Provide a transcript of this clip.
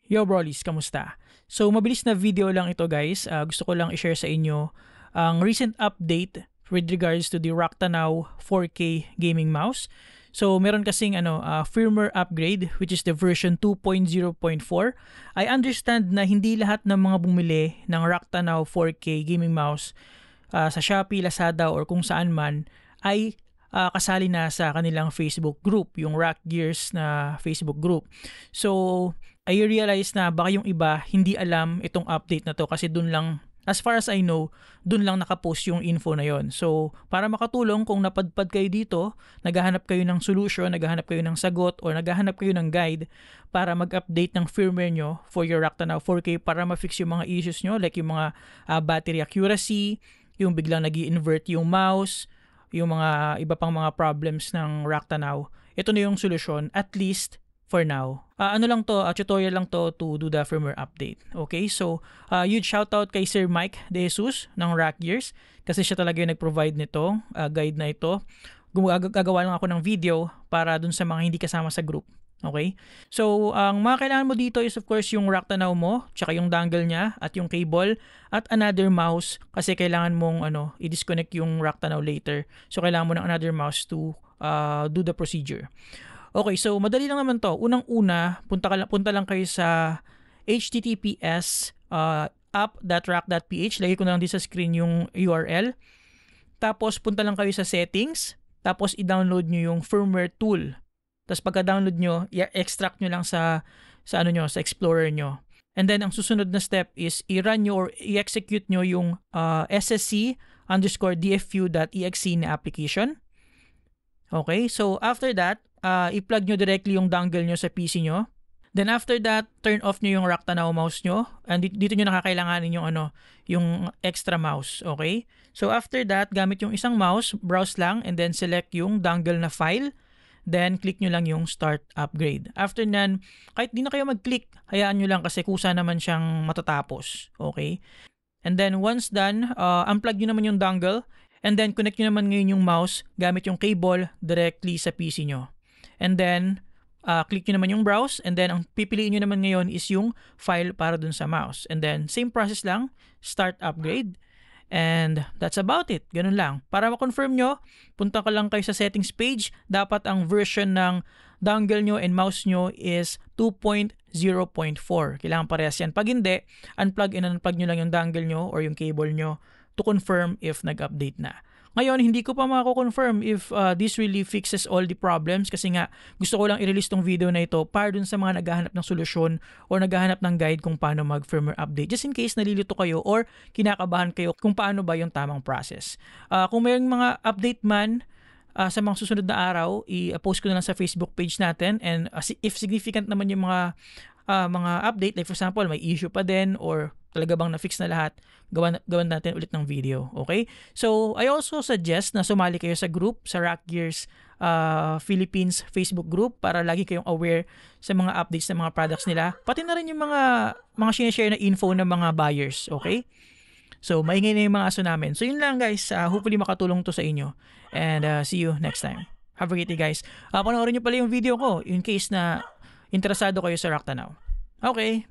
Yo brolies, kamusta? So mabilis na video lang ito guys. Gusto ko lang i-share sa inyo ang recent update with regards to the Roctanaw 4K gaming mouse. So meron kasing firmware upgrade which is the version 2.0.4. I understand na hindi lahat ng mga bumili ng Roctanaw 4K gaming mouse sa Shopee, Lazada or kung saan man ay kasali na sa kanilang Facebook group, yung Rock Gears na Facebook group. So I realize na baka yung iba hindi alam itong update na to kasi dun lang, as far as I know, dun lang nakapost yung info na yon. So para makatulong kung napadpad kayo dito, naghahanap kayo ng solution, naghahanap kayo ng sagot or naghahanap kayo ng guide para mag-update ng firmware nyo for your Roctanaw 4K para ma-fix yung mga issues nyo like yung mga battery accuracy, yung biglang nag-i-invert yung mouse, yung mga iba pang mga problems ng Roctanaw. Ito na yung solusyon, at least for now. Tutorial lang to do the firmware update. Okay, so huge shoutout kay Sir Mike De Jesus ng Rock Gears kasi siya talaga yung nag-provide nito, guide na ito. Gagawa lang ako ng video para dun sa mga hindi kasama sa group. Okay? So, ang mga kailangan mo dito is of course yung Roctanaw mo, tsaka yung dongle niya at yung cable at another mouse kasi kailangan mong i-disconnect yung Roctanaw later. So, kailangan mo ng another mouse to do the procedure. Okay, so madali lang naman to. Unang-una, punta lang kayo sa https app.rock.ph. Lagay ko na lang dito sa screen yung URL. Tapos punta lang kayo sa settings. Tapos i-download nyo yung firmware tool. Tapos pagka-download nyo, i-extract nyo lang sa Explorer nyo. And then ang susunod na step is i-run nyo or i-execute nyo yung ssc_dfu.exe na application. Okay, so after that, i-plug nyo directly yung dongle nyo sa PC nyo. Then after that, turn off nyo yung Roctanaw mouse nyo. And dito nyo nakakailanganin yung extra mouse. Okay? So after that, gamit yung isang mouse, browse lang, and then select yung dongle na file. Then click nyo lang yung start upgrade. After nan, kahit di na kayo mag-click, hayaan nyo lang kasi kusa naman siyang matatapos. Okay? And then once done, unplug nyo naman yung dongle. And then connect nyo naman ngayon yung mouse gamit yung cable directly sa PC nyo. And then, click nyo naman yung browse. And then, ang pipiliin nyo naman ngayon is yung file para dun sa mouse. And then, same process lang. Start upgrade. And that's about it. Ganun lang. Para ma-confirm nyo, punta ka lang kayo sa settings page. Dapat ang version ng dongle nyo and mouse nyo is 2.0.4. Kailangan parehas yan. Pag hindi, unplug nyo lang yung dongle nyo or yung cable nyo to confirm if nag-update na. Ngayon, hindi ko pa mako-confirm if this really fixes all the problems kasi nga gusto ko lang i-release tong video na ito para dun sa mga naghahanap ng solusyon or naghahanap ng guide kung paano mag-firmware update. Just in case nalilito kayo or kinakabahan kayo kung paano ba yung tamang process. Kung mayroong mga update man sa mga susunod na araw, i-post ko na lang sa Facebook page natin and if significant naman yung mga update, like for example, may issue pa din or talaga bang na-fix na lahat, gawan natin ulit ng video. Okay? So, I also suggest na sumali kayo sa group, sa Rock Gears Philippines Facebook group para lagi kayong aware sa mga updates ng mga products nila. Pati na rin yung mga sinishare na info ng mga buyers. Okay? So, maingay na yung mga aso namin. So, yun lang guys. Hopefully makatulong to sa inyo. And see you next time. Have a great day guys. Panoorin nyo pala yung video ko in case na interesado kayo sa Roctanaw. Okay.